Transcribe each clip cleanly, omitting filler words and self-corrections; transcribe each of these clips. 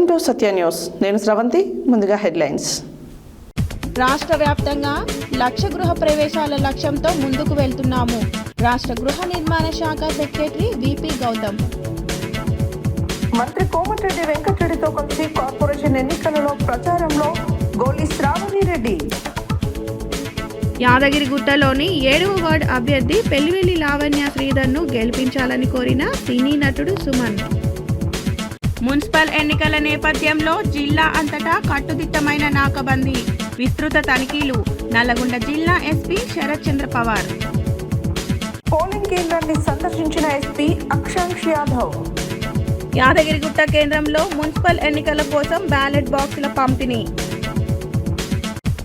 Welcome to Satya news. నేను స్రవంతి. ముందుగా headlines. రాష్ట్ర వ్యాప్తంగా 1,00,000 గృహ ప్రవేశాల లక్ష్యంతో ముందుకు వెళ్తున్నాము. రాష్ట్ర గృహ నిర్మాణ శాఖ సెక్రటరీ విపి గౌతమ్. మంత్రి కోమటిరెడ్డి వెంకటరెడ్డితో కలిసి కార్పొరేషన్ ఎన్నికలలో ప్రచారంలో గోలి శ్రావణి రెడ్డి. యాదగిరిగుట్టలోని 7వ వార్డు అభ్యర్థి పెళ్లివెల్లి లావణ్య శ్రీధర్ను గెలిపించాలని కోరిన సినీ నటుడు సుమన్. మున్సిపల్ ఎన్నికల నేపథ్యంలో జిల్లా అంతటా కట్టుదిట్టమైన నాకబందీ, విస్తృత తనిఖీలు. నల్లగొండ జిల్లా ఎస్పీ శరత్ చంద్ర పవార్. పోలింగ్ కేంద్రాన్ని సందర్శించిన ఎస్పీ అక్షాంక్ష్ యాదవ్. యాదగిరిగుట్ట కేంద్రంలో మున్సిపల్ ఎన్నికల కోసం బ్యాలెట్ బాక్సుల పంపిణీ.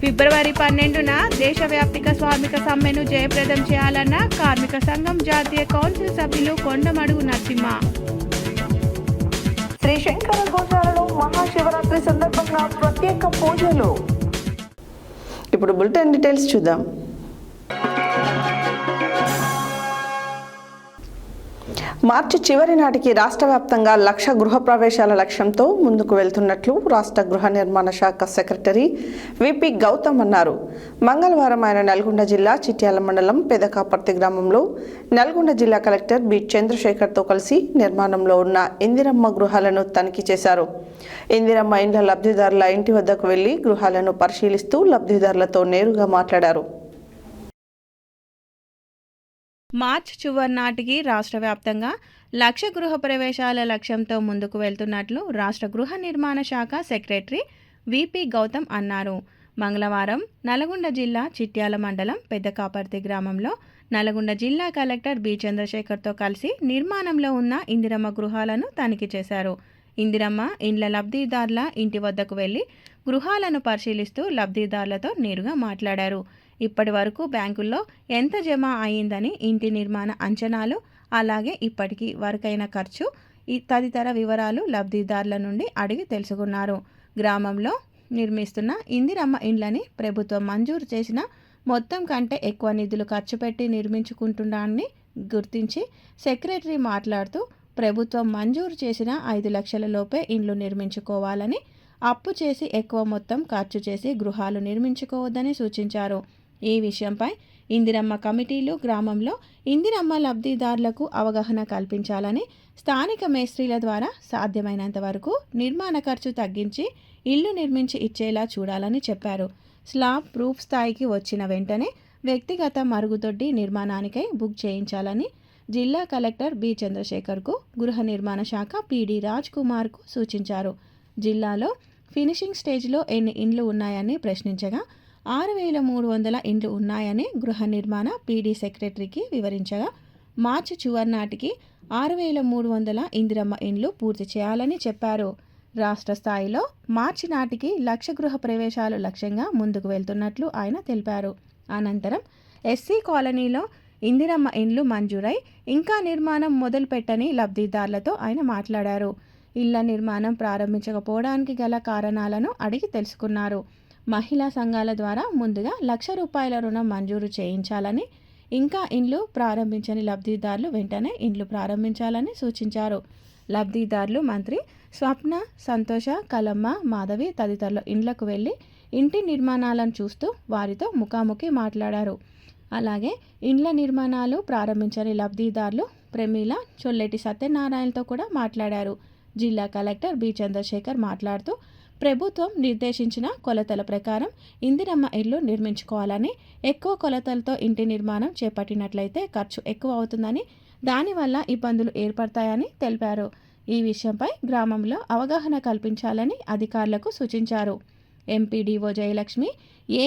ఫిబ్రవరి 12న దేశవ్యాప్తిక స్వామిక సమ్మెను జయప్రదం చేయాలన్న కార్మిక సంఘం జాతీయ కౌన్సిల్ సభ్యులు కొండమడుగు నరసింహ. శ్రీ శంకర గోశాలలో మహాశివరాత్రి సందర్భంగా ప్రత్యేక పూజలు. ఇప్పుడు బులెటిన్ డీటెయిల్స్ చూద్దాం. మార్చి చివరి నాటికి రాష్ట్ర వ్యాప్తంగా 1,00,000 గృహ ప్రవేశాల లక్ష్యంతో ముందుకు వెళ్తున్నట్లు రాష్ట్ర గృహ నిర్మాణ శాఖ సెక్రటరీ విపి గౌతమ్ అన్నారు. మంగళవారం ఆయన నల్గొండ జిల్లా చిట్యాల మండలం పెదకాపర్తి గ్రామంలో నల్గొండ జిల్లా కలెక్టర్ బి చంద్రశేఖర్తో కలిసి నిర్మాణంలో ఉన్న ఇందిరమ్మ గృహాలను తనిఖీ చేశారు. ఇందిరమ్మ ఇండ్ల లబ్ధిదారుల ఇంటి వద్దకు వెళ్లి గృహాలను పరిశీలిస్తూ లబ్ధిదారులతో నేరుగా మాట్లాడారు. మార్చి చివరి నాటికి రాష్ట్ర వ్యాప్తంగా 1,00,000 గృహ ప్రవేశాల లక్ష్యంతో ముందుకు వెళ్తున్నట్లు రాష్ట్ర గృహ నిర్మాణ శాఖ సెక్రటరీ విపి గౌతమ్ అన్నారు. మంగళవారం నల్గొండ జిల్లా చిట్యాల మండలం పెద్దకాపర్తి గ్రామంలో నల్గొండ జిల్లా కలెక్టర్ బి చంద్రశేఖర్తో కలిసి నిర్మాణంలో ఉన్న ఇందిరమ్మ గృహాలను తనిఖీ చేశారు. ఇందిరమ్మ ఇండ్ల లబ్ధిదారుల ఇంటి వద్దకు వెళ్లి గృహాలను పరిశీలిస్తూ లబ్ధిదారులతో నేరుగా మాట్లాడారు. ఇప్పటి వరకు బ్యాంకుల్లో ఎంత జమ అయిందని, ఇంటి నిర్మాణ అంచనాలు, అలాగే ఇప్పటికీ వరకైన ఖర్చు తదితర వివరాలు లబ్ధిదారుల నుండి అడిగి తెలుసుకున్నారు. గ్రామంలో నిర్మిస్తున్న ఇందిరమ్మ ఇండ్లని ప్రభుత్వం మంజూరు చేసిన మొత్తం కంటే ఎక్కువ నిధులు ఖర్చు పెట్టి నిర్మించుకుంటున్నారని గుర్తించి సెక్రటరీ మాట్లాడుతూ ప్రభుత్వం మంజూరు చేసిన 5 లక్షల లోపే ఇండ్లు నిర్మించుకోవాలని, అప్పు చేసి ఎక్కువ మొత్తం ఖర్చు చేసి గృహాలు నిర్మించుకోవద్దని సూచించారు. ఈ విషయంపై ఇందిరమ్మ కమిటీలు గ్రామంలో ఇందిరమ్మ లబ్ధిదారులకు అవగాహన కల్పించాలని, స్థానిక మేస్త్రీల ద్వారా సాధ్యమైనంత వరకు నిర్మాణ ఖర్చు తగ్గించి ఇల్లు నిర్మించి ఇచ్చేలా చూడాలని చెప్పారు. స్లాబ్ ప్రూఫ్ స్థాయికి వచ్చిన వెంటనే వ్యక్తిగత మరుగుదొడ్డి నిర్మాణానికై బుక్ చేయించాలని జిల్లా కలెక్టర్ బి చంద్రశేఖర్కు గృహ నిర్మాణ శాఖ పిడి రాజ్ కుమార్కు సూచించారు. జిల్లాలో ఫినిషింగ్ స్టేజ్లో ఎన్ని ఇండ్లు ఉన్నాయని ప్రశ్నించగా 6,300 ఇండ్లు ఉన్నాయని గృహ నిర్మాణ పీడీ సెక్రటరీకి వివరించగా, మార్చి చివరి నాటికి 6,300 ఇందిరమ్మ ఇండ్లు పూర్తి చేయాలని చెప్పారు. రాష్ట్ర స్థాయిలో మార్చి నాటికి 1,00,000 గృహ ప్రవేశాలు లక్ష్యంగా ముందుకు వెళ్తున్నట్లు ఆయన తెలిపారు. అనంతరం ఎస్సీ కాలనీలో ఇందిరమ్మ ఇండ్లు మంజూరై ఇంకా నిర్మాణం మొదలుపెట్టని లబ్ధిదారులతో ఆయన మాట్లాడారు. ఇళ్ల నిర్మాణం ప్రారంభించకపోవడానికి గల కారణాలను అడిగి తెలుసుకున్నారు. మహిళా సంఘాల ద్వారా ముందుగా ₹1,00,000 రుణం మంజూరు చేయించాలని, ఇంకా ఇండ్లు ప్రారంభించని లబ్ధిదారులు వెంటనే ఇండ్లు ప్రారంభించాలని సూచించారు. లబ్ధిదారులు మంత్రి స్వప్న, సంతోష, కలమ్మ, మాధవి తదితరుల ఇండ్లకు వెళ్లి ఇంటి నిర్మాణాలను చూస్తూ వారితో ముఖాముఖి మాట్లాడారు. అలాగే ఇండ్ల నిర్మాణాలు ప్రారంభించని లబ్ధిదారులు ప్రమీల, చొల్లెటి సత్యనారాయణతో కూడా మాట్లాడారు. జిల్లా కలెక్టర్ బి చంద్రశేఖర్ మాట్లాడుతూ ప్రభుత్వం నిర్దేశించిన కొలతల ప్రకారం ఇందిరమ్మ ఇల్లు నిర్మించుకోవాలని, ఎక్కువ కొలతలతో ఇంటి నిర్మాణం చేపట్టినట్లయితే ఖర్చు ఎక్కువ అవుతుందని, దానివల్ల ఇబ్బందులు ఏర్పడతాయని తెలిపారు. ఈ విషయంపై గ్రామంలో అవగాహన కల్పించాలని అధికారులకు సూచించారు. ఎంపీడీఓ జయలక్ష్మి,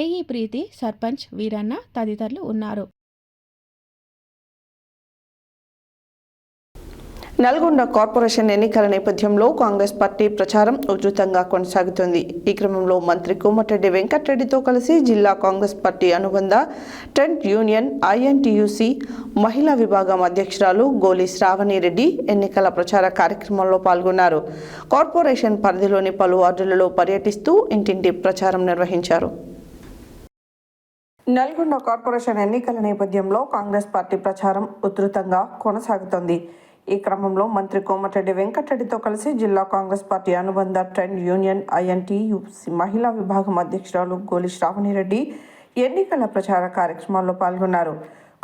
ఏఈ ప్రీతి, సర్పంచ్ వీరన్న తదితరులు ఉన్నారు. నల్గొండ కార్పొరేషన్ ఎన్నికల నేపథ్యంలో కాంగ్రెస్ పార్టీ ప్రచారం ఉధృతంగా కొనసాగుతుంది. ఈ క్రమంలో మంత్రి కోమటిరెడ్డి వెంకటరెడ్డితో కలిసి జిల్లా కాంగ్రెస్ పార్టీ అనుబంధ ట్రెండ్ యూనియన్ ఐఎన్టీయూసీ మహిళా విభాగం అధ్యక్షురాలు గోలి శ్రావణి రెడ్డి ఎన్నికల ప్రచార కార్యక్రమంలో పాల్గొన్నారు. కార్పొరేషన్ పరిధిలోని పలు వార్డులలో పర్యటిస్తూ ఇంటింటి ప్రచారం నిర్వహించారు. నల్గొండ కార్పొరేషన్ ఎన్నికల నేపథ్యంలో కాంగ్రెస్ పార్టీ ప్రచారం ఉధృతంగా కొనసాగుతోంది. ఈ క్రమంలో మంత్రి కోమటిరెడ్డి వెంకటరెడ్డితో కలిసి జిల్లా కాంగ్రెస్ పార్టీ అనుబంధ ట్రెండ్ యూనియన్ INTUC మహిళా విభాగం అధ్యక్షురాలు గోలి శ్రావణిరెడ్డి ఎన్నికల ప్రచార కార్యక్రమాల్లో పాల్గొన్నారు.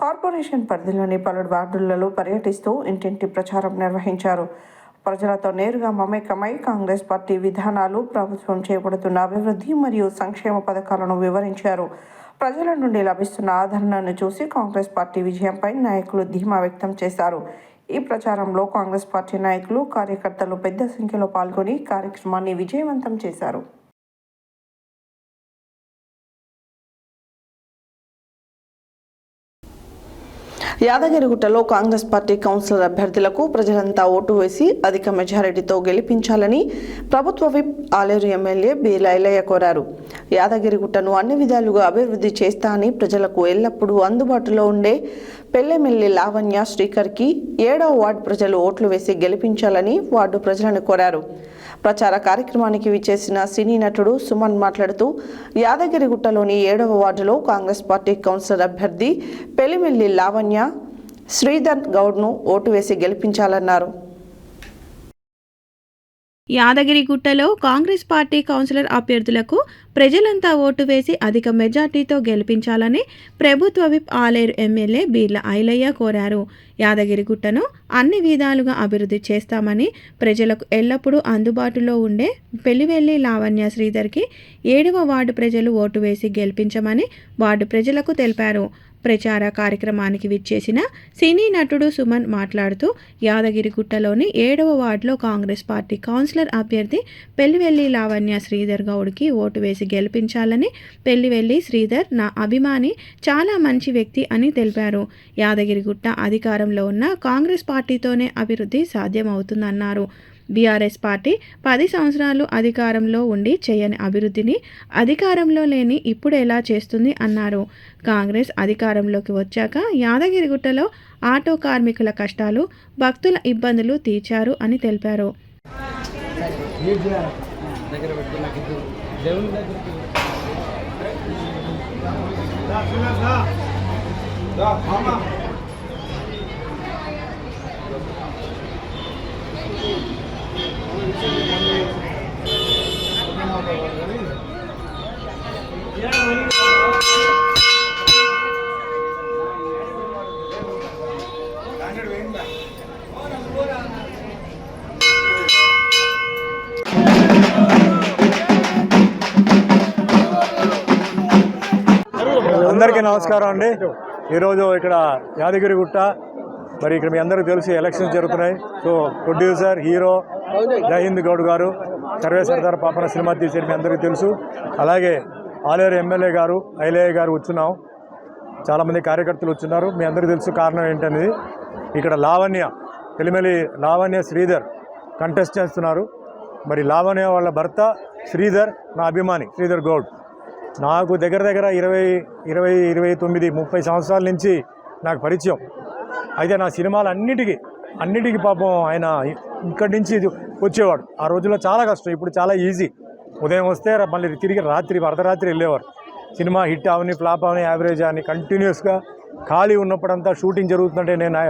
కార్పొరేషన్ పరిధిలోని పలు వార్డులలో పర్యటిస్తూ ఇంటింటి ప్రచారం నిర్వహించారు. ప్రజలతో నేరుగా మమేకమై కాంగ్రెస్ పార్టీ విధానాలు, ప్రభుత్వం చేపడుతున్న అభివృద్ధి మరియు సంక్షేమ పథకాలను వివరించారు. ప్రజల నుండి లభిస్తున్న ఆదరణను చూసి కాంగ్రెస్ పార్టీ విజయంపై నాయకులు ధీమా వ్యక్తం చేశారు. ఈ ప్రచారంలో కాంగ్రెస్ పార్టీ నాయకులు, కార్యకర్తలు పెద్ద సంఖ్యలో పాల్గొని కార్యక్రమాన్ని విజయవంతం చేశారు. యాదగిరిగుట్టలో కాంగ్రెస్ పార్టీ కౌన్సిలర్ అభ్యర్థులకు ప్రజలంతా ఓటు వేసి అధిక మెజారిటీతో గెలిపించాలని ప్రభుత్వ whip Aleru MLA B Lailaiah కోరారు. యాదగిరిగుట్టను అన్ని విధాలుగా అభివృద్ధి చేస్తా అని ప్రజలకు ఎల్లప్పుడూ అందుబాటులో ఉండే పెళ్లెమెల్లి లావణ్య శ్రీకర్కి 7వ వార్డు ప్రజలు ఓట్లు వేసి గెలిపించాలని వార్డు ప్రజలను కోరారు. ప్రచార కార్యక్రమానికి విచ్చేసిన సినీ నటుడు సుమన్ మాట్లాడుతూ యాదగిరిగుట్టలోని 7వ వార్డులో కాంగ్రెస్ పార్టీ కౌన్సిలర్ అభ్యర్థి పెళ్లిమెల్లి లావణ్య శ్రీధర్ గౌడ్ను ఓటు వేసి గెలిపించాలన్నారు. యాదగిరిగుట్టలో కాంగ్రెస్ పార్టీ కౌన్సిలర్ అభ్యర్థులకు ప్రజలంతా ఓటు వేసి అధిక మెజార్టీతో గెలిపించాలని ప్రభుత్వ విప్ ఆలేరు ఎమ్మెల్యే బీర్ల ఐలయ్య కోరారు. యాదగిరిగుట్టను అన్ని విధాలుగా అభివృద్ధి చేస్తామని ప్రజలకు ఎల్లప్పుడూ అందుబాటులో ఉండే పెళ్లివెల్లి లావణ్య శ్రీధర్కి 7వ వార్డు ప్రజలు ఓటు వేసి గెలిపించమని వార్డు ప్రజలకు తెలిపారు. ప్రచార కార్యక్రమానికి విచ్చేసిన సినీ నటుడు సుమన్ మాట్లాడుతూ యాదగిరిగుట్టలోని 7వ వార్డులో కాంగ్రెస్ పార్టీ కౌన్సిలర్ అభ్యర్థి పెళ్లివెల్లి లావణ్య శ్రీధర్ గౌడ్కి ఓటు వేసి గెలిపించాలని, పెళ్లివెల్లి శ్రీధర్ నా అభిమాని, చాలా మంచి వ్యక్తి అని తెలిపారు. యాదగిరిగుట్ట అధికారంలో ఉన్న కాంగ్రెస్ పార్టీతోనే అభివృద్ధి సాధ్యమవుతుందన్నారు. బీఆర్ఎస్ పార్టీ 10 సంవత్సరాలు అధికారంలో ఉండి చేయని అభివృద్ధిని అధికారంలో లేని ఇప్పుడు ఎలా చేస్తుంది అన్నారు. కాంగ్రెస్ అధికారంలోకి వచ్చాక యాదగిరిగుట్టలో ఆటో కార్మికుల కష్టాలు, భక్తుల ఇబ్బందులు తీర్చారు అని తెలిపారు. అందరికీ నమస్కారం అండి. ఈరోజు ఇక్కడ యాదగిరిగుట్ట, మరి ఇక్కడ మీ అందరికీ తెలిసి ఎలక్షన్స్ జరుగుతున్నాయి. So producer, hero Jai Hind Goud గారు సర్వే సర్దార్ పాపన సినిమా తీసేది మీ అందరికీ తెలుసు. అలాగే ఆలేరు ఎమ్మెల్యే గారు ఐలయ్య గారు వచ్చున్నాం, చాలామంది కార్యకర్తలు వచ్చున్నారు. మీ అందరికీ తెలుసు కారణం ఏంటనేది. ఇక్కడ లావణ్య పెళ్లిమెల్లి లావణ్య శ్రీధర్ కంటెస్ట్ చేస్తున్నారు. మరి లావణ్య వాళ్ళ భర్త శ్రీధర్ నా అభిమాని, శ్రీధర్ గౌడ్. నాకు దగ్గర 29-30 సంవత్సరాల నుంచి నాకు పరిచయం. అయితే నా సినిమాలు అన్నిటికీ పాపం ఆయన ఇక్కడి నుంచి వచ్చేవాడు. ఆ రోజుల్లో చాలా కష్టం, ఇప్పుడు చాలా ఈజీ. ఉదయం వస్తే మళ్ళీ తిరిగి అర్ధరాత్రి వెళ్ళేవారు. సినిమా హిట్ అవని, ఫ్లాప్ అవని, యావరేజ్ అని కంటిన్యూస్గా ఖాళీ ఉన్నప్పుడంతా షూటింగ్ జరుగుతుంటే నేను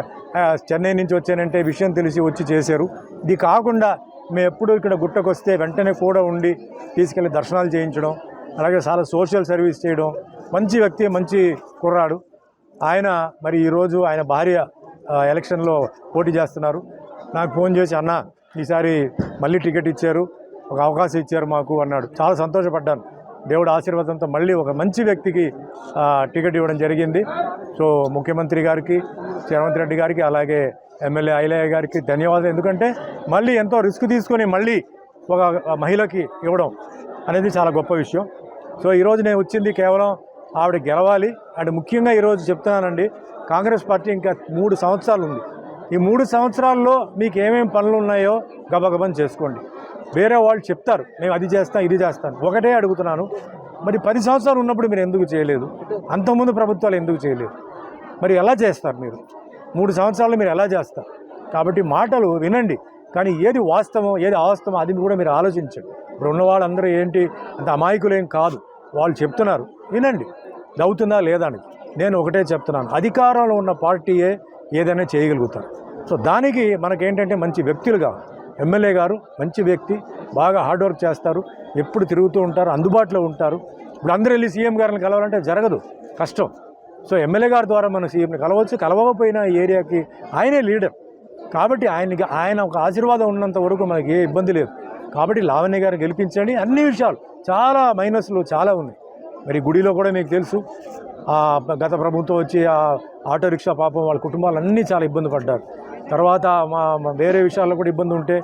చెన్నై నుంచి వచ్చానంటే విషయం తెలిసి వచ్చి చేశారు. ఇది కాకుండా మేము ఎప్పుడు ఇక్కడ గుట్టకు వస్తే వెంటనే కూడా ఉండి తీసుకెళ్ళి దర్శనాలు చేయించడం, అలాగే చాలా సోషల్ సర్వీస్ చేయడం. మంచి వ్యక్తి, మంచి కుర్రాడు ఆయన. మరి ఈరోజు ఆయన భార్య ఎలక్షన్లో పోటీ చేస్తున్నారు. నాకు ఫోన్ చేసి, అన్న ఈసారి మళ్ళీ టికెట్ ఇచ్చారు, ఒక అవకాశం ఇచ్చారు మాకు అన్నాడు. చాలా సంతోషపడ్డాను. దేవుడు ఆశీర్వాదంతో మళ్ళీ ఒక మంచి వ్యక్తికి టికెట్ ఇవ్వడం జరిగింది. సో ముఖ్యమంత్రి గారికి, రేవంత్ రెడ్డి గారికి, అలాగే ఎమ్మెల్యే ఐలయ్య గారికి ధన్యవాదాలు. ఎందుకంటే మళ్ళీ ఎంతో రిస్క్ తీసుకొని మళ్ళీ ఒక మహిళకి ఇవ్వడం అనేది చాలా గొప్ప విషయం. సో ఈరోజు నేను వచ్చింది కేవలం ఆవిడ గెలవాలి. అండ్ ముఖ్యంగా ఈరోజు చెప్తున్నానండి, కాంగ్రెస్ పార్టీ ఇంకా 3 సంవత్సరాలు ఉంది. ఈ 3 సంవత్సరాల్లో మీకు ఏమేమి పనులు ఉన్నాయో గబగబని చేసుకోండి. వేరే వాళ్ళు చెప్తారు నేను అది చేస్తాను, ఇది చేస్తాను. ఒకటే అడుగుతున్నాను, మరి 10 సంవత్సరాలు ఉన్నప్పుడు మీరు ఎందుకు చేయలేదు? అంతకుముందు ప్రభుత్వాలు ఎందుకు చేయలేదు? మరి ఎలా చేస్తారు మీరు? 3 సంవత్సరాలు మీరు ఎలా చేస్తారు? కాబట్టి మాటలు వినండి, కానీ ఏది వాస్తవం ఏది అవాస్తవం అది కూడా మీరు ఆలోచించండి. ఇప్పుడు ఉన్న వాళ్ళందరూ ఏంటి అంత అమాయకులేం కాదు, వాళ్ళు చెప్తున్నారు, వినండి. అవుతుందా లేదా అని నేను ఒకటే చెప్తున్నాను, అధికారంలో ఉన్న పార్టీయే ఏదైనా చేయగలుగుతారు. సో దానికి మనకేంటంటే మంచి వ్యక్తులుగా ఎమ్మెల్యే గారు మంచి వ్యక్తి, బాగా హార్డ్ వర్క్ చేస్తారు, ఎప్పుడు తిరుగుతూ ఉంటారు, అందుబాటులో ఉంటారు. ఇప్పుడు అందరూ వెళ్ళి సీఎం గారిని కలవాలంటే జరగదు, కష్టం. సో ఎమ్మెల్యే గారి ద్వారా మనం సీఎంని కలవచ్చు. కలవకపోయినా ఈ ఏరియాకి ఆయనే లీడర్ కాబట్టి ఆయన ఒక ఆశీర్వాదం ఉన్నంత వరకు మనకి ఏ ఇబ్బంది లేదు. కాబట్టి లావణ్య గారు గెలిపించండి. అన్ని విషయాలు చాలా మైనస్లు చాలా ఉన్నాయి. మరి గుడిలో కూడా మీకు తెలుసు, గత ప్రభుత్వం వచ్చి ఆ ఆటో రిక్షా పాపం వాళ్ళ కుటుంబాలు అన్నీ చాలా ఇబ్బంది పడ్డారు. తర్వాత వేరే విషయాల్లో కూడా ఇబ్బంది ఉంటే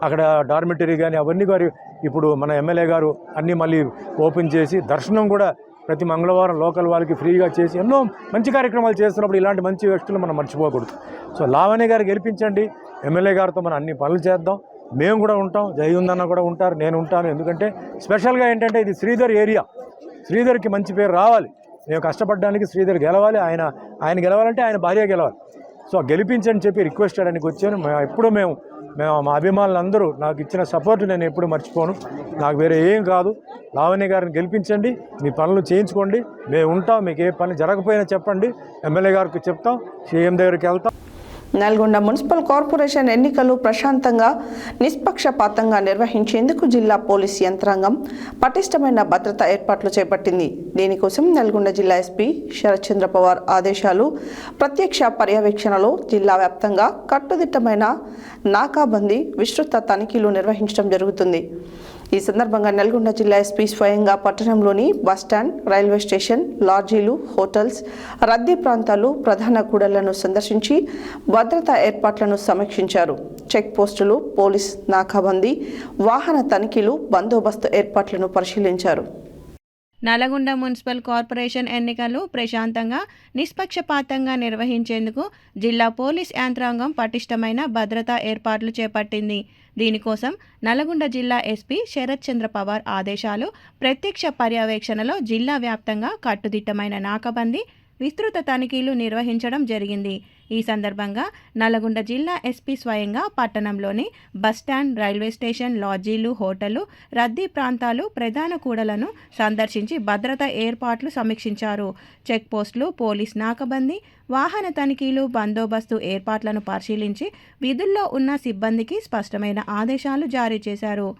అక్కడ డార్మిటరీ కానీ అవన్నీ గారు ఇప్పుడు మన ఎమ్మెల్యే గారు అన్నీ మళ్ళీ ఓపెన్ చేసి దర్శనం కూడా ప్రతి మంగళవారం లోకల్ వాళ్ళకి ఫ్రీగా చేసి ఎన్నో మంచి కార్యక్రమాలు చేస్తున్నప్పుడు ఇలాంటి మంచి వ్యక్తులు మనం మర్చిపోకూడదు. సో లావణ్య గారు గెలిపించండి. ఎమ్మెల్యే గారితో మనం అన్ని పనులు చేద్దాం. మేము కూడా ఉంటాం, జై ఉందన్న కూడా ఉంటారు, నేను ఉంటాను. ఎందుకంటే స్పెషల్గా ఏంటంటే ఇది శ్రీధర్ ఏరియా, శ్రీధర్కి మంచి పేరు రావాలి. మేము కష్టపడడానికి శ్రీధర్ గెలవాలి. ఆయన గెలవాలంటే ఆయన భార్య గెలవాలి. సో గెలిపించని చెప్పి రిక్వెస్ట్ చేయడానికి వచ్చాను. ఎప్పుడూ మేము మా అభిమానులందరూ నాకు ఇచ్చిన సపోర్ట్ నేను ఎప్పుడు మర్చిపోను. నాకు వేరే ఏం కాదు. లావణ్య గారిని గెలిపించండి, మీ పనులు చేయించుకోండి, మేము ఉంటాం. మీకు ఏ పని జరగకపోయినా చెప్పండి, ఎమ్మెల్యే గారికి చెప్తాం, సీఎం దగ్గరికి వెళ్తాం. నల్గొండ మున్సిపల్ కార్పొరేషన్ ఎన్నికలు ప్రశాంతంగా నిష్పక్షపాతంగా నిర్వహించేందుకు జిల్లా పోలీస్ యంత్రాంగం పటిష్టమైన భద్రతా ఏర్పాట్లు చేపట్టింది. దీనికోసం నల్గొండ జిల్లా ఎస్పీ శరత్ చంద్ర పవార్ ఆదేశాలు, ప్రత్యక్ష పర్యవేక్షణలో జిల్లా వ్యాప్తంగా కట్టుదిట్టమైన నాకాబందీ, విస్తృత తనిఖీలు నిర్వహించడం జరుగుతుంది. ఈ సందర్భంగా నల్గొండ జిల్లా ఎస్పీ స్వయంగా పట్టణంలోని బస్టాండ్, రైల్వే స్టేషన్, లాడ్జీలు, హోటల్స్, రద్దీ ప్రాంతాలు, ప్రధాన కూడళ్లను సందర్శించి భద్రతా ఏర్పాట్లను సమీక్షించారు. చెక్ పోస్టులు, పోలీస్ నాకాబందీ, వాహన తనిఖీలు, బందోబస్తు ఏర్పాట్లను పరిశీలించారు. నల్గొండ మున్సిపల్ కార్పొరేషన్ ఎన్నికలు ప్రశాంతంగా నిష్పక్షపాతంగా నిర్వహించేందుకు జిల్లా పోలీస్ యంత్రాంగం పటిష్టమైన భద్రతా ఏర్పాట్లు చేపట్టింది. దీనికోసం నల్గొండ జిల్లా ఎస్పీ శరత్ చంద్ర పవార్ ఆదేశాలు, ప్రత్యక్ష పర్యవేక్షణలో జిల్లా వ్యాప్తంగా కట్టుదిట్టమైన నాకాబందీ, విస్తృత తనిఖీలు నిర్వహించడం జరిగింది. ఈ సందర్భంగా నల్గొండ జిల్లా ఎస్పీ స్వయంగా పట్టణంలోని బస్టాండ్, రైల్వే స్టేషన్, లాడ్జీలు, హోటళ్లు, రద్దీ ప్రాంతాలు, ప్రధాన కూడలను సందర్శించి భద్రతా ఏర్పాట్లు సమీక్షించారు. చెక్ పోస్టులు, పోలీస్ నాకాబందీ, వాహన తనిఖీలు, బందోబస్తు ఏర్పాట్లను పరిశీలించి విధుల్లో ఉన్న సిబ్బందికి స్పష్టమైన ఆదేశాలు జారీ చేశారు.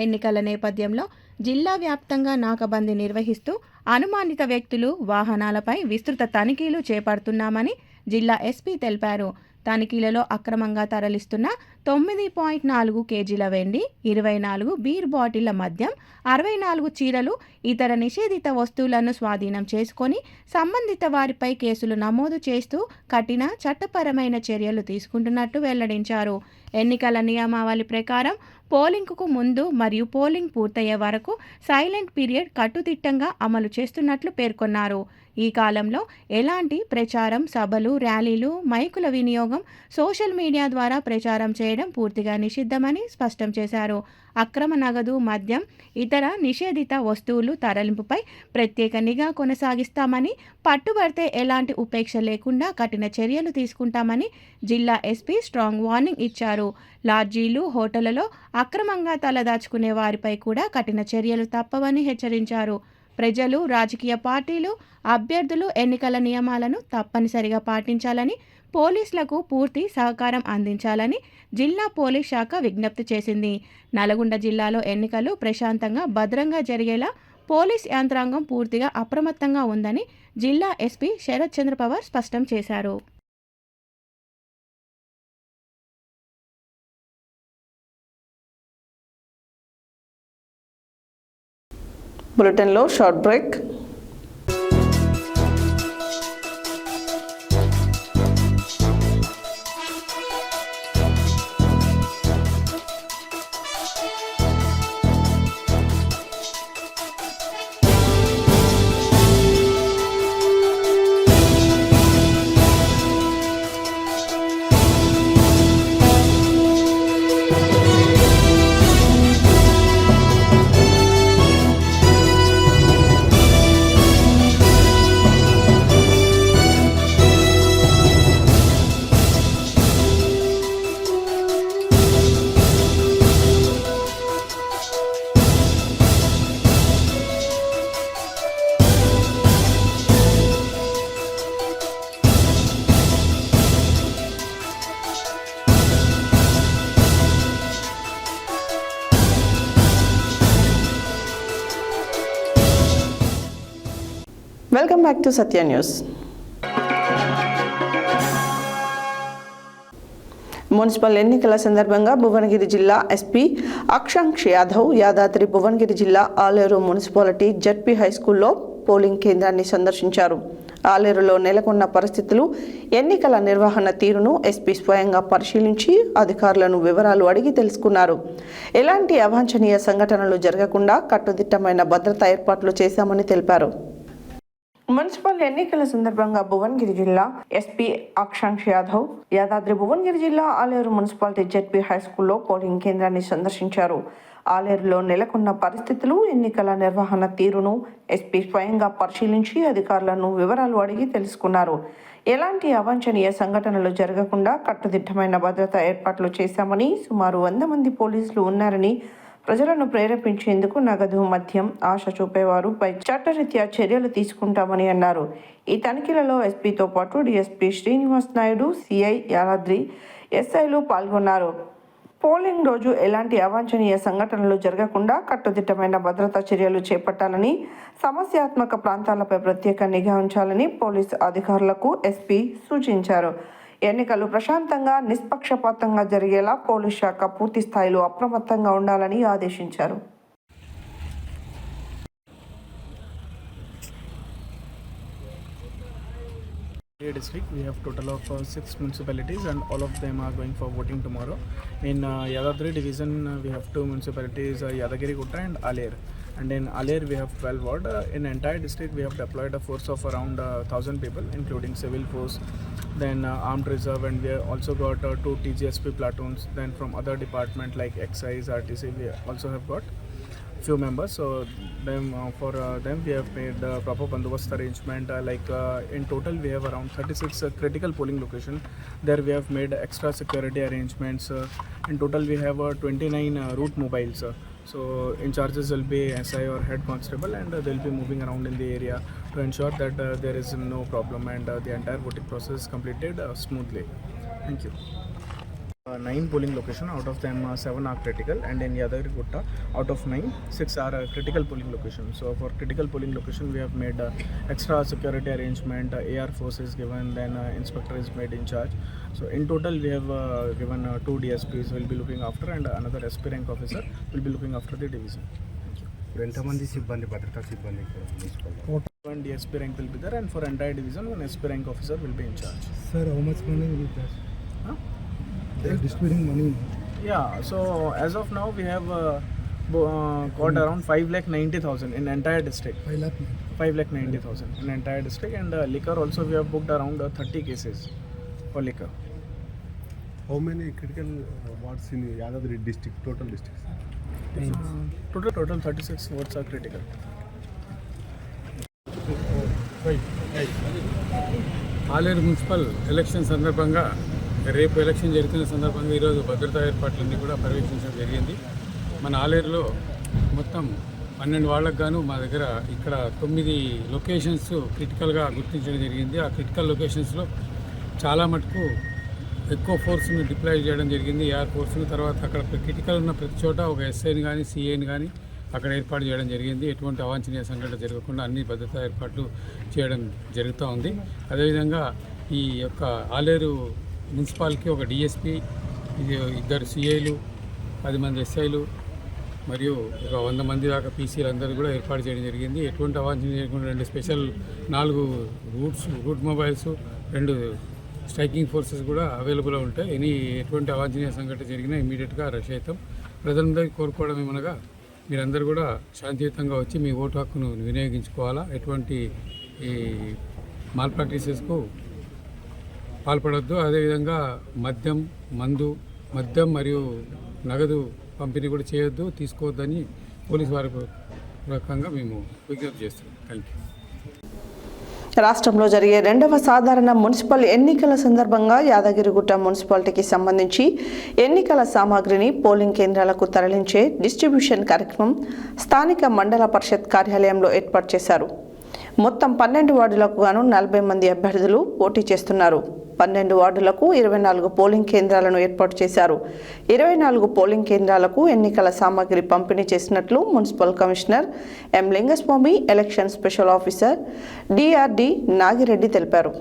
ఎన్నికల నేపథ్యంలో జిల్లా వ్యాప్తంగా నాకాబందీ నిర్వహిస్తూ అనుమానిత వ్యక్తులు, వాహనాలపై విస్తృత తనిఖీలు చేపడుతున్నామని జిల్లా ఎస్పీ తెలిపారు. తనిఖీలలో అక్రమంగా తరలిస్తున్న 9.4 కేజీల వెండి, 24 బీర్ బాటిళ్ల మద్యం, 64 చీరలు, ఇతర నిషేధిత వస్తువులను స్వాధీనం చేసుకొని సంబంధిత వారిపై కేసులు నమోదు చేస్తూ కఠిన చట్టపరమైన చర్యలు తీసుకుంటున్నట్టు వెల్లడించారు. ఎన్నికల నియమావళి ప్రకారం పోలింగ్కు ముందు మరియు పోలింగ్ పూర్తయ్యే వరకు సైలెంట్ పీరియడ్ కట్టుదిట్టంగా అమలు చేస్తున్నట్లు పేర్కొన్నారు. ఈ కాలంలో ఎలాంటి ప్రచారం, సభలు, ర్యాలీలు, మైకుల వినియోగం, సోషల్ మీడియా ద్వారా ప్రచారం చేయడం పూర్తిగా నిషిద్ధమని స్పష్టం చేశారు. అక్రమ నగదు, మద్యం, ఇతర నిషేధిత వస్తువులు తరలింపుపై ప్రత్యేక నిఘా కొనసాగిస్తామని, పట్టుబడితే ఎలాంటి ఉపేక్ష లేకుండా కఠిన చర్యలు తీసుకుంటామని జిల్లా ఎస్పీ స్ట్రాంగ్ వార్నింగ్ ఇచ్చారు. లాడ్జీలు, హోటళ్లలో అక్రమంగా తలదాచుకునే వారిపై కూడా కఠిన చర్యలు తప్పవని హెచ్చరించారు. ప్రజలు, రాజకీయ పార్టీలు, అభ్యర్థులు ఎన్నికల నియమాలను తప్పనిసరిగా పాటించాలని, పోలీసులకు పూర్తి సహకారం అందించాలని జిల్లా పోలీస్ శాఖ విజ్ఞప్తి చేసింది. నల్గొండ జిల్లాలో ఎన్నికలు ప్రశాంతంగా, భద్రంగా జరిగేలా పోలీస్ యంత్రాంగం పూర్తిగా అప్రమత్తంగా ఉందని జిల్లా ఎస్పీ శరత్ చంద్ర పవార్ స్పష్టం చేశారు. బులెటిన్లో short break. Welcome back to Satya news. Municipal ఎన్నికల సందర్భంగా భువనగిరి జిల్లా ఎస్పీ అక్షాంక్ష్ యాదవ్ యాదాద్రి భువనగిరి జిల్లా ఆలేరు మున్సిపాలిటీ జడ్పీ హైస్కూల్లో పోలింగ్ కేంద్రాన్ని సందర్శించారు. ఆలేరులో నెలకొన్న పరిస్థితులు, ఎన్నికల నిర్వహణ తీరును ఎస్పీ స్వయంగా పరిశీలించి అధికారులను వివరాలు అడిగి తెలుసుకున్నారు. ఎలాంటి అవాంఛనీయ సంఘటనలు జరగకుండా కట్టుదిట్టమైన భద్రతా ఏర్పాట్లు చేశామని తెలిపారు. మున్సిపల్ ఎన్నికల సందర్భంగా భువనగిరి జిల్లా ఎస్పీ అక్షాంక్ష్ యాదవ్ యాదాద్రి భువనగిరి జిల్లా ఆలేరు మున్సిపాలిటీ జడ్పీ హైస్కూల్లో పోలింగ్ కేంద్రాన్ని సందర్శించారు. ఆలేరులో నెలకొన్న పరిస్థితులు, ఎన్నికల నిర్వహణ తీరును ఎస్పీ స్వయంగా పరిశీలించి అధికారులను వివరాలు అడిగి తెలుసుకున్నారు. ఎలాంటి అవాంఛనీయ సంఘటనలు జరగకుండా కట్టుదిట్టమైన భద్రతా ఏర్పాట్లు చేశామని, సుమారు 100 మంది పోలీసులు ఉన్నారని, ప్రజలను ప్రేరేపించేందుకు నగదు, మద్యం ఆశ చూపేవారుపై చట్టరీత్యా చర్యలు తీసుకుంటామని అన్నారు. ఈ తనిఖీలలో ఎస్పీతో పాటు డీఎస్పీ శ్రీనివాస్ నాయుడు, సిఐ యాదాద్రి, ఎస్ఐలు పాల్గొన్నారు. పోలింగ్ రోజు ఎలాంటి అవాంఛనీయ సంఘటనలు జరగకుండా కట్టుదిట్టమైన భద్రతా చర్యలు చేపట్టాలని, సమస్యాత్మక ప్రాంతాలపై ప్రత్యేక నిఘా ఉంచాలని పోలీసు అధికారులకు ఎస్పీ సూచించారు. ఎన్నికలు ప్రశాంతంగా, నిష్పక్షపాతంగా జరిగేలా పోలీస్ శాఖ పూర్తి స్థాయిలో అప్రమత్తంగా ఉండాలని ఆదేశించారు. District, we have total of 6 municipalities and all of them are going for voting tomorrow. In Yadadri division, we have 2 municipalities, Yadagiri Gutta and Aler. And in Aler, we have 12 ward. In entire district, we have deployed a force of around 1,000 people, including civil force, then armed reserve, and we have also got 2 TGSP platoons. Then from other department like Excise, RTC, we also have got few members. So for them we have made proper bandobast arrangement. In total we have around 36 critical polling location. There we have made extra security arrangements. In total we have 29 route mobiles. So in charges will be SI or head constable, and they will be moving around in the area to ensure that there is no problem and the entire voting process is completed smoothly. Thank you. 9 polling location, out of them 7 are critical, and in Yadagiri Gutta out of 9, 6 are critical polling location. So for critical polling location we have made extra security arrangement, AR force is given, then inspector is made in charge. So in total we have given 2 DSPs will be looking after, and another SP rank officer will be looking after the division. ఎంతమంది సిబ్బంది, భద్రతా సిబ్బంది One DSP rank will be there, and for entire division 1 SP rank officer will be in charge. Sir, how much money will be there? Huh? They are distributing money. Yeah, so as of now we have got around 5,90,000 in entire district. 5,90,000 in entire district, and liquor also we have booked around 30 cases for liquor. How many critical wards in Yadadri district, total districts? Total 36 votes are critical. Aleru municipal election సందర్భంగా, రేపు election జరుగుతున్న సందర్భంగా ఈరోజు భద్రతా ఏర్పాట్లన్నీ కూడా పర్యవేక్షించడం జరిగింది. మన ఆలేరులో మొత్తం 12 వార్డులకు గాను మా దగ్గర ఇక్కడ 9 లొకేషన్స్ క్రిటికల్గా గుర్తించడం జరిగింది. ఆ క్రిటికల్ లొకేషన్స్లో చాలా మటుకు ఎక్కువ ఫోర్స్ని డిప్లాయ్ చేయడం జరిగింది, ఏఆర్ ఫోర్స్ని. తర్వాత అక్కడ క్రిటికల్ ఉన్న ప్రతి చోట ఒక ఎస్ఐని కానీ సిఐని కానీ అక్కడ ఏర్పాటు చేయడం జరిగింది. ఎటువంటి అవాంఛనీయ సంఘటన జరగకుండా అన్ని భద్రతా ఏర్పాట్లు చేయడం జరుగుతూ ఉంది. అదేవిధంగా ఈ యొక్క ఆలేరు మున్సిపాలిటీకి ఒక డిఎస్పీ, 2 సిఐలు, 10 మంది ఎస్ఐలు మరియు ఒక 100 మంది దాకా పీసీలు అందరూ కూడా ఏర్పాటు చేయడం జరిగింది. ఎటువంటి అవాంఛనీయం చేయకుండా 2 special 4 route mobiles, 2 striking forces కూడా అవైలబుల్గా ఉంటాయి. ఎటువంటి అవాంఛనీయ సంఘటన జరిగినా ఇమీడియట్గా రష్ అవుతాం. ప్రజలందరికీ కోరుకోవడం ఏమనగా మీరందరూ కూడా శాంతియుతంగా వచ్చి మీ ఓటు హక్కును వినియోగించుకోవాలా. ఎటువంటి ఈ మాల్ ప్రాక్టీసెస్కు పాల్పడొద్దు. అదేవిధంగా మద్యం మరియు నగదు పంపిణీ కూడా చేయొద్దు, తీసుకోవద్దని పోలీసు వారి రకంగా మేము విజ్ఞప్తి చేస్తున్నాం. Thank you. రాష్ట్రంలో జరిగే 2వ సాధారణ మున్సిపల్ ఎన్నికల సందర్భంగా యాదగిరిగుట్ట మున్సిపాలిటీకి సంబంధించి ఎన్నికల సామాగ్రిని పోలింగ్ కేంద్రాలకు తరలించే డిస్ట్రిబ్యూషన్ కార్యక్రమం స్థానిక మండల పరిషత్ కార్యాలయంలో ఏర్పాటు చేశారు. మొత్తం 12 వార్డులకు గాను 40 మంది అభ్యర్థులు పోటీ చేస్తున్నారు. 12 వార్డులకు 24 పోలింగ్ కేంద్రాలను ఏర్పాటు చేశారు. 24 పోలింగ్ కేంద్రాలకు ఎన్నికల సామాగ్రి పంపిణీ చేసినట్లు municipal commissioner M Lingaswamy, election special officer DRD Nagireddy తెలిపారు.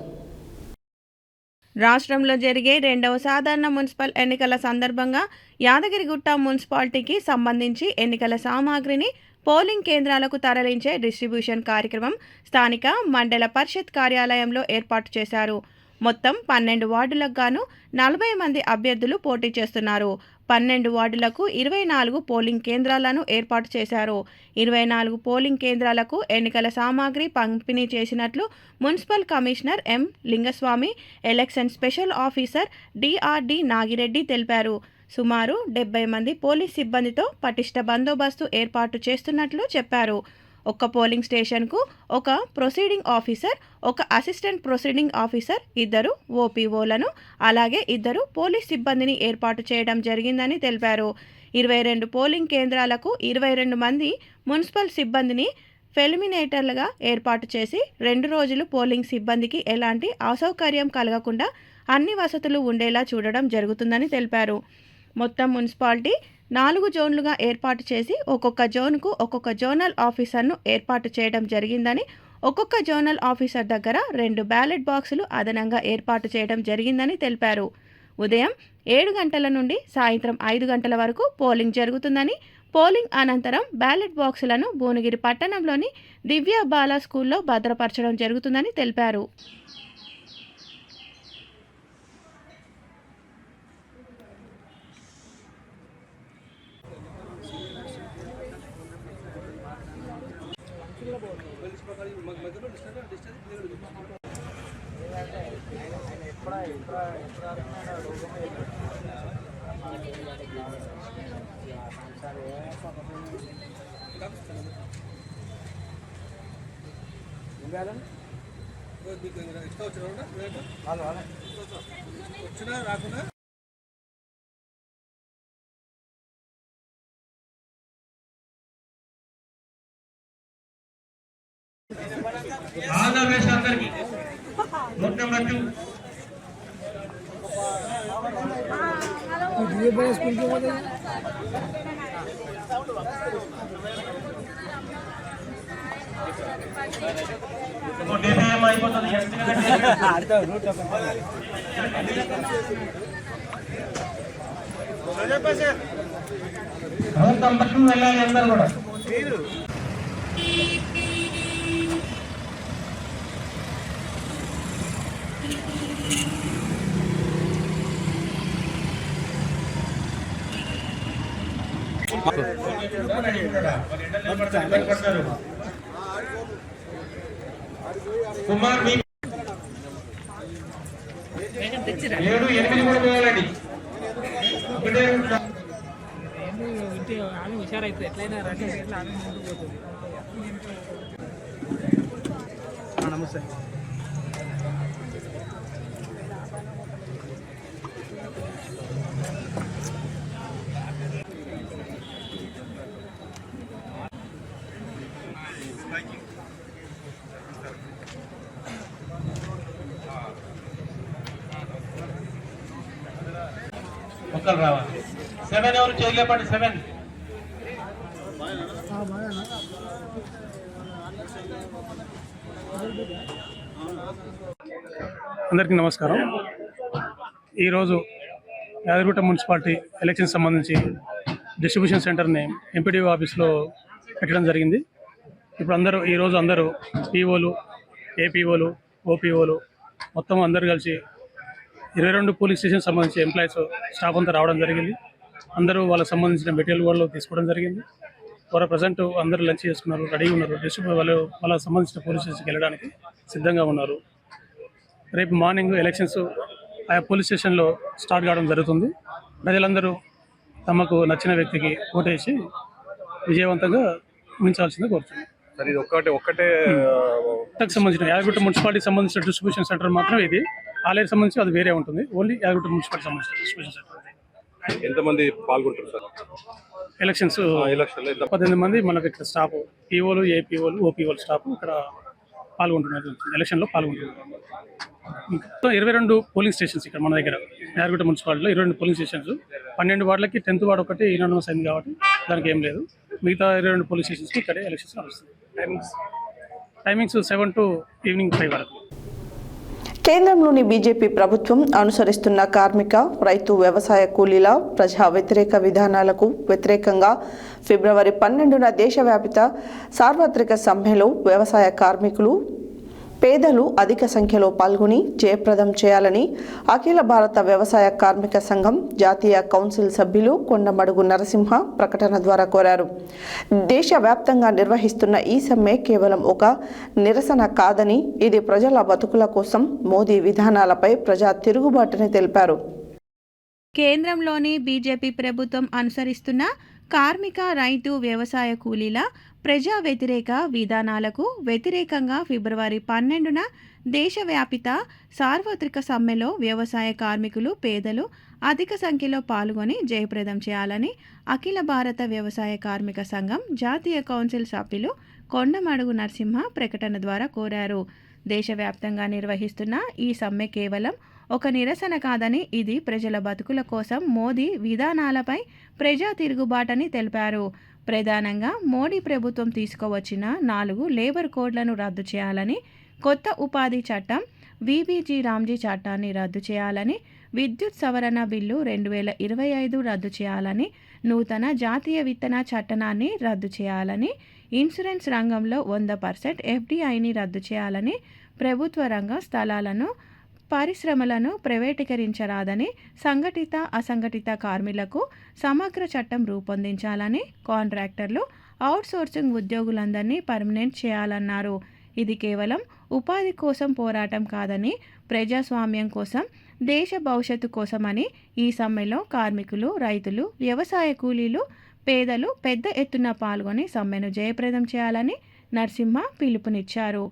రాష్ట్రంలో జరిగే 2వ సాధారణ మున్సిపల్ ఎన్నికల సందర్భంగా యాదగిరిగుట్ట మున్సిపాలిటీకి సంబంధించి ఎన్నికల సామాగ్రిని పోలింగ్ కేంద్రాలకు తరలించే డిస్ట్రిబ్యూషన్ కార్యక్రమం స్థానిక మండల పరిషత్ కార్యాలయంలో ఏర్పాటు చేశారు. మొత్తం 12 వార్డులకు గాను 40 మంది అభ్యర్థులు పోటీ చేస్తున్నారు. 12 వార్డులకు 24 పోలింగ్ కేంద్రాలను ఏర్పాటు చేశారు. 24 పోలింగ్ కేంద్రాలకు ఎన్నికల సామాగ్రి పంపిణీ చేసినట్లు municipal commissioner M Lingaswamy, election special officer DRD Nagireddy తెలిపారు. సుమారు 70 మంది పోలీస్ సిబ్బందితో పటిష్ట బందోబస్తు ఏర్పాటు చేస్తున్నట్లు చెప్పారు. ఒక్క పోలింగ్ స్టేషన్కు ఒక ప్రొసీడింగ్ ఆఫీసర్, ఒక అసిస్టెంట్ ప్రొసీడింగ్ ఆఫీసర్, 2 ఓపీఓలను అలాగే 2 పోలీస్ సిబ్బందిని ఏర్పాటు చేయడం జరిగిందని తెలిపారు. 22 పోలింగ్ కేంద్రాలకు 22 మంది మున్సిపల్ సిబ్బందిని ఫెలిమినేటర్లుగా ఏర్పాటు చేసి 2 రోజులు పోలింగ్ సిబ్బందికి ఎలాంటి అసౌకర్యం కలగకుండా అన్ని వసతులు ఉండేలా చూడడం జరుగుతుందని తెలిపారు. మొత్తం మున్సిపాలిటీ 4 జోన్లుగా ఏర్పాటు చేసి ఒక్కొక్క జోన్కు ఒక్కొక్క జోనల్ ఆఫీసర్ను ఏర్పాటు చేయడం జరిగిందని, ఒక్కొక్క జోనల్ ఆఫీసర్ దగ్గర 2 బ్యాలెట్ బాక్సులు అదనంగా ఏర్పాటు చేయడం జరిగిందని తెలిపారు. ఉదయం 7 గంటల నుండి సాయంత్రం 5 గంటల వరకు పోలింగ్ జరుగుతుందని, పోలింగ్ అనంతరం బ్యాలెట్ బాక్సులను భువనగిరి పట్టణంలోని దివ్య బాల స్కూల్లో భద్రపరచడం జరుగుతుందని తెలిపారు. ఆల్ ద బెస్ట్ అందరికి. రూట్ నెంబర్ 2 అయిపోతుంది. రూట్ నెంబర్ 2 వెళ్ళాలి అందరు కూడా. కుమార్ 7-8 కూడా పోవాలండి. హుషారైతే ఎట్లయినా నమస్తే. ఒక్కరు రావాలి. 7 ఎవరు చేయలేపండి. 7 అందరికీ నమస్కారం. ఈరోజు యాదగిరిగుట్ట మున్సిపాలిటీ ఎలక్షన్ సంబంధించి డిస్ట్రిబ్యూషన్ సెంటర్ని ఎంపీడీఓ ఆఫీస్లో పెట్టడం జరిగింది. ఇప్పుడు ఈరోజు అందరూ పీఓలు, ఏపీఓలు, ఓపీఓలు మొత్తం అందరూ కలిసి 22 పోలీస్ స్టేషన్ సంబంధించి ఎంప్లాయీస్ స్టాఫ్ అంతా రావడం జరిగింది. అందరూ వాళ్ళకి సంబంధించిన మెటీరియల్ వాళ్ళు తీసుకోవడం జరిగింది. వారు ప్రజెంట్ అందరూ లంచ్ చేసుకున్నారు, రెడీగా ఉన్నారు. వాళ్ళకి సంబంధించిన పోలీస్ స్టేషన్కి వెళ్ళడానికి సిద్ధంగా ఉన్నారు. రేపు మార్నింగ్ ఎలక్షన్స్ ఆయా పోలీస్ స్టేషన్లో స్టార్ట్ కావడం జరుగుతుంది. ప్రజలందరూ తమకు నచ్చిన వ్యక్తికి ఓటేసి విజయవంతంగా ఉంచాల్సిందిగా కోరుతున్నాను. సార్, ఇది ఒక్కటే సంబంధించిన యాదగిరిగుట్ట మున్సిపాలిటీకి సంబంధించిన డిస్ట్రిబ్యూషన్ సెంటర్ మాత్రం ఇది. ఆలయానికి సంబంధించి అది వేరే ఉంటుంది. ఓన్లీ యాదగిరిగుట్ట మున్సిపాలిటీ సంబంధించిన డిస్ట్రిబ్యూషన్ సెంటర్. ఎంతమంది పాల్గొంటారు సార్ ఎలక్షన్స్? 18 మంది మనకి ఇక్కడ స్టాఫ్, పీఓలు, ఏపీఓలు, ఓపీఓలు స్టాఫ్ ఇక్కడ పాల్గొంటున్నారు, ఎలక్షన్లో పాల్గొంటున్నారు. ఇంకా 22 పోలింగ్ స్టేషన్స్ ఇక్కడ మన దగ్గర యాదగిరిగుట్ట మున్సిపాలిటీలో 22 పోలింగ్ స్టేషన్స్, 12 వార్డులకి 10th వార్డు ఒకటి యూనానిమస్ అయింది కాబట్టి దానికి ఏం లేదు. మిగతా 22 పోలింగ్ స్టేషన్స్కి ఇక్కడే ఎలక్షన్స్ నడుస్తుంది. టైమింగ్స్ 7 to ఈవినింగ్ 5 వరకు. కేంద్రంలోని బీజేపీ ప్రభుత్వం అనుసరిస్తున్న కార్మిక, రైతు, వ్యవసాయ కూలీల ప్రజా వ్యతిరేక విధానాలకు వ్యతిరేకంగా ఫిబ్రవరి 12న దేశవ్యాప్త సార్వత్రిక సమ్మెలో వ్యవసాయ కార్మికులు, పేదలు అధిక సంఖ్యలో పాల్గొని జయప్రదం చేయాలని అఖిల భారత వ్యవసాయ కార్మిక సంఘం జాతీయ కౌన్సిల్ సభ్యులు కొండమడుగు నరసింహ ప్రకటన ద్వారా కోరారు. దేశవ్యాప్తంగా నిర్వహిస్తున్న ఈ సమ్మె కేవలం ఒక నిరసన కాదని, ఇది ప్రజల బతుకుల కోసం మోదీ విధానాలపై ప్రజా తిరుగుబాటుని తెలిపారు. కేంద్రంలోని బీజేపీ ప్రభుత్వం అనుసరిస్తున్న కార్మిక, రైతు, వ్యవసాయ కూలీల ప్రజా వ్యతిరేక విధానాలకు వ్యతిరేకంగా ఫిబ్రవరి 12న దేశవ్యాపిత సార్వత్రిక సమ్మెలో వ్యవసాయ కార్మికులు, పేదలు అధిక సంఖ్యలో పాల్గొని జయప్రదం చేయాలని అఖిల భారత వ్యవసాయ కార్మిక సంఘం జాతీయ కౌన్సిల్ సభ్యులు కొండమడుగు నరసింహ ప్రకటన ద్వారా కోరారు. దేశవ్యాప్తంగా నిర్వహిస్తున్న ఈ సమ్మె కేవలం ఒక నిరసన కాదని, ఇది ప్రజల బతుకుల కోసం మోదీ విధానాలపై ప్రజా తిరుగుబాటని తెలిపారు. ప్రధానంగా మోడీ ప్రభుత్వం తీసుకువచ్చిన 4 లేబర్ కోడ్లను రద్దు చేయాలని, కొత్త ఉపాధి చట్టం వీబీజీ రామ్జీ చట్టాన్ని రద్దు చేయాలని, విద్యుత్ సవరణ బిల్లు 2025 రద్దు చేయాలని, నూతన జాతీయ విత్తన చట్టాన్ని రద్దు చేయాలని, ఇన్సూరెన్స్ రంగంలో 100% ఎఫ్డీఐని రద్దు చేయాలని, ప్రభుత్వ రంగ స్థలాలను, పరిశ్రమలను ప్రైవేటీకరించరాదని, సంఘటిత అసంఘటిత కార్మికులకు సమగ్ర చట్టం రూపొందించాలని, కాంట్రాక్టర్లు, అవుట్సోర్సింగ్ ఉద్యోగులందరినీ పర్మనెంట్ చేయాలన్నారు. ఇది కేవలం ఉపాధి కోసం పోరాటం కాదని, ప్రజాస్వామ్యం కోసం, దేశ భవిష్యత్తు కోసమని ఈ సమ్మెలో కార్మికులు, రైతులు, వ్యవసాయ కూలీలు, పేదలు పెద్ద ఎత్తున పాల్గొని సమ్మెను జయప్రదం చేయాలని నరసింహ పిలుపునిచ్చారు.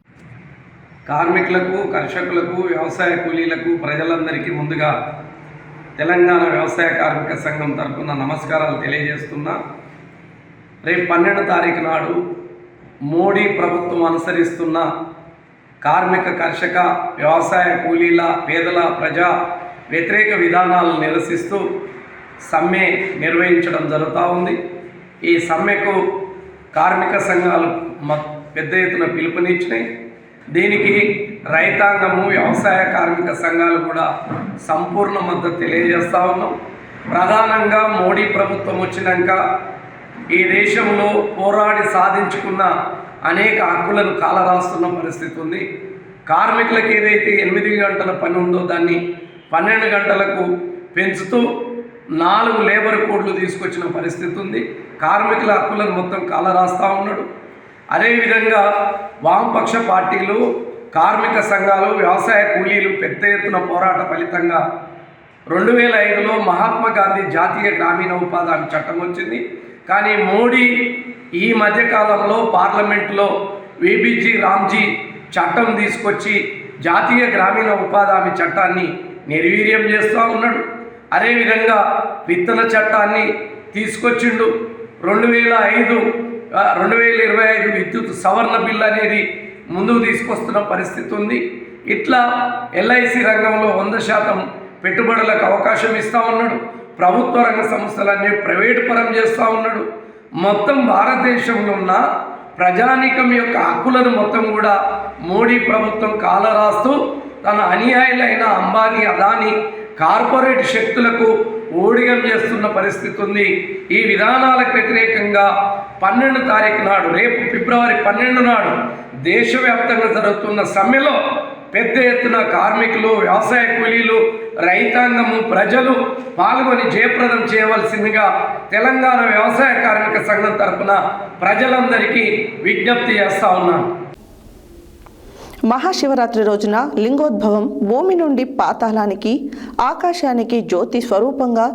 కార్మికులకు, కర్షకులకు, వ్యవసాయ కూలీలకు, ప్రజలందరికీ ముందుగా తెలంగాణ వ్యవసాయ కార్మిక సంఘం తరఫున నమస్కారాలు తెలియజేస్తున్నా. రేపు 12వ తారీఖు నాడు మోడీ ప్రభుత్వం అనుసరిస్తున్న కార్మిక, కర్షక, వ్యవసాయ కూలీల, పేదల ప్రజా వ్యతిరేక విధానాలను నిరసిస్తూ సమ్మె నిర్వహించడం జరుగుతూ ఉంది. ఈ సమ్మెకు కార్మిక సంఘాలు పెద్ద ఎత్తున పిలుపునిచ్చినాయి. దీనికి రైతాంగము, వ్యవసాయ కార్మిక సంఘాలు కూడా సంపూర్ణ మద్దతు తెలియజేస్తూ ఉన్నాం. ప్రధానంగా మోడీ ప్రభుత్వం వచ్చినాక ఈ దేశంలో పోరాడి సాధించుకున్న అనేక హక్కులను కాలరాస్తున్న పరిస్థితి ఉంది. కార్మికులకు ఏదైతే 8 గంటల పని ఉందో దాన్ని 12 గంటలకు పెంచుతూ 4 లేబర్ కోడ్లు తీసుకొచ్చిన పరిస్థితి ఉంది. కార్మికుల హక్కులను మొత్తం కాలరాస్తూ ఉన్నాడు. అదేవిధంగా వామపక్ష పార్టీలు, కార్మిక సంఘాలు, వ్యవసాయ కూలీలు పెద్ద ఎత్తున పోరాట ఫలితంగా 2005లో మహాత్మా గాంధీ జాతీయ గ్రామీణ ఉపాధి హామీ చట్టం వచ్చింది. కానీ మోడీ ఈ మధ్యకాలంలో పార్లమెంటులో వీబీజీ రామ్జీ చట్టం తీసుకొచ్చి జాతీయ గ్రామీణ ఉపాధి హామీ చట్టాన్ని నిర్వీర్యం చేస్తూ ఉన్నాడు. అదేవిధంగా విత్తన చట్టాన్ని తీసుకొచ్చిండు. 2025 విద్యుత్ సవరణ బిల్ అనేది ముందుకు తీసుకొస్తున్న పరిస్థితి ఉంది. ఇట్లా ఎల్ఐసి రంగంలో 100% పెట్టుబడులకు అవకాశం ఇస్తూ ఉన్నాడు. ప్రభుత్వ రంగ సంస్థలన్నీ ప్రైవేటు పరం చేస్తూ ఉన్నాడు. మొత్తం భారతదేశంలో ఉన్న ప్రజానీకం యొక్క హక్కులను మొత్తం కూడా మోడీ ప్రభుత్వం కాలరాస్తూ తన అనుయాయులైన అంబానీ, అదానీ కార్పొరేట్ శక్తులకు ఊడిగం చేస్తున్న పరిస్థితి ఉంది. ఈ విధానాలకు వ్యతిరేకంగా 12వ తారీఖు నాడు, రేపు ఫిబ్రవరి 12 నాడు దేశవ్యాప్తంగా జరుగుతున్న సమ్మెలో పెద్ద ఎత్తున కార్మికులు, వ్యవసాయ కూలీలు, రైతాంగము, ప్రజలు పాల్గొని జయప్రదం చేయవలసిందిగా తెలంగాణ వ్యవసాయ కార్మిక సంఘం తరఫున ప్రజలందరికీ విజ్ఞప్తి చేస్తా ఉన్నాను. మహాశివరాత్రి రోజున లింగోద్భవం భూమి నుండి పాతాళానికి, ఆకాశానికి జ్యోతి స్వరూపంగా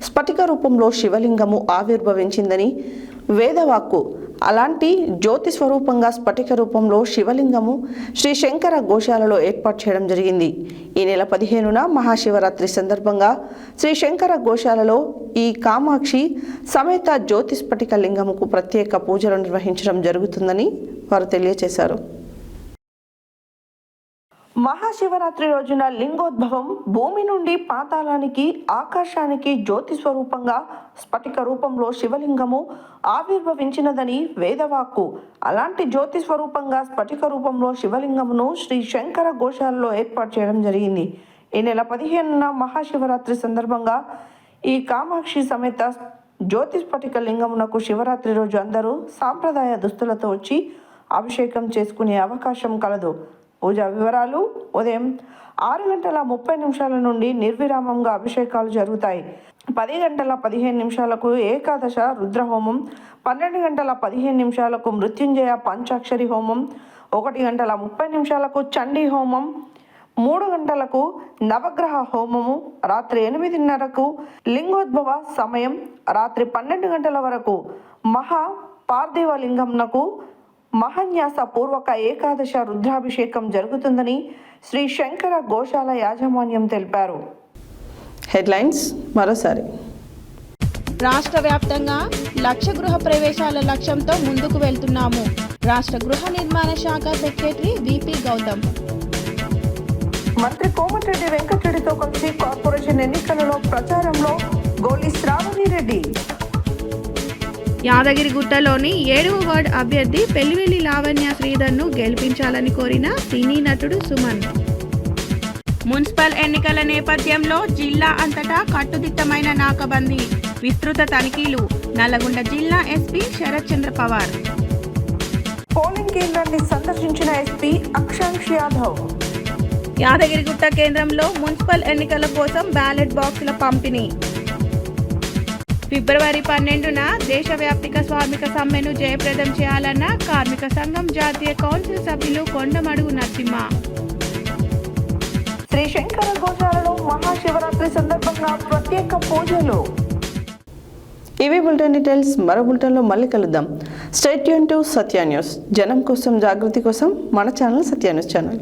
స్ఫటిక రూపంలో శివలింగము ఆవిర్భవించిందని వేదవాక్కు. అలాంటి జ్యోతి స్వరూపంగా స్ఫటిక రూపంలో శివలింగము శ్రీ శంకర గోశాలలో ఏర్పాటు చేయడం జరిగింది. ఈ నెల 15న మహాశివరాత్రి సందర్భంగా శ్రీ శంకర గోశాలలో ఈ కామాక్షి సమేత జ్యోతి స్ఫటిక లింగముకు ప్రత్యేక పూజలు నిర్వహించడం జరుగుతుందని వారు తెలియజేశారు. మహాశివరాత్రి రోజున లింగోద్భవం భూమి నుండి పాతాళానికి ఆకాశానికి జ్యోతి స్వరూపంగా స్ఫటిక రూపంలో శివలింగము ఆవిర్భవించినదని వేదవాక్కు. అలాంటి జ్యోతి స్వరూపంగా స్ఫటిక రూపంలో శివలింగమును శ్రీ శంకర గోశాలలో ఏర్పాటు చేయడం జరిగింది. ఈ నెల 15న మహాశివరాత్రి సందర్భంగా ఈ కామాక్షి సమేత జ్యోతి స్ఫటిక లింగమునకు శివరాత్రి రోజు అందరూ సాంప్రదాయ దుస్తులతో వచ్చి అభిషేకం చేసుకునే అవకాశం కలదు. పూజా వివరాలు: ఉదయం 6:30 నుండి నిర్విరామంగా అభిషేకాలు జరుగుతాయి. 10:15 ఏకాదశ రుద్రహోమం, 12:15 మృత్యుంజయ పంచాక్షరి హోమం, 1:30 చండీ హోమం, 3 గంటలకు నవగ్రహ హోమము, రాత్రి 8:30 లింగోద్భవ సమయం, రాత్రి 12 గంటల వరకు మహా పార్థివ లింగంనకు మహాన్యాస పూర్వక ఏకాదశ రుద్రాభిషేకం జరుగుతుందని శ్రీ శంకర గోశాల యాజమాన్యం తెలిపారు. హెడ్లైన్స్ మరోసారి. రాష్ట్ర వ్యాప్తంగా 1,00,000 గృహ ప్రవేశాల లక్ష్యంతో ముందుకు వెళ్తున్నాము. రాష్ట్ర గృహ నిర్మాణ శాఖ సెక్రటరీ విపి గౌతమ్. మంత్రి కోమటిరెడ్డి వెంకటరెడ్డితో కలిసి కార్పొరేషన్ ఎన్నికలలో ప్రచారంలో గోలి శ్రావణి రెడ్డి. యాదగిరిగుట్టలోని 7వ వార్డు అభ్యర్థి పెళ్లివెల్లి లావణ్య శ్రీధర్ను గెలిపించాలని కోరిన సినీ నటుడు సుమన్. మున్సిపల్ ఎన్నికల నేపథ్యంలో జిల్లా అంతటా కట్టుదిట్టమైన నాకబందీ, విస్తృత తనిఖీలు. నల్లగొండ జిల్లా ఎస్పీ శరత్ చంద్ర పవార్. పోలింగ్ కేంద్రాన్ని సందర్శించిన ఎస్పీ అక్షాంక్ష్ యాదవ్. యాదగిరిగుట్ట కేంద్రంలో మున్సిపల్ ఎన్నికల కోసం బ్యాలెట్ బాక్సుల పంపిణీ. ఫిబ్రవరి 12న దేశవ్యాప్తిక స్వామిక సమ్మెను జయప్రదం చేయాలన్న కార్మిక సంఘం జాతీయ కౌన్సిల్ సభ్యులు కొండమడుగు నరసింహ. శ్రీ శంకర గోశాలలో మహాశివరాత్రి సందర్భంగా ప్రత్యేక పూజలు. ఇవి బులెటిన్ డీటెయిల్స్. మరో బులెటిన్లో మళ్ళీ కలుద్దాం. Stay tune to Satya news. జనం కోసం, జాగృతి కోసం మన ఛానల్ సత్య న్యూస్ ఛానల్.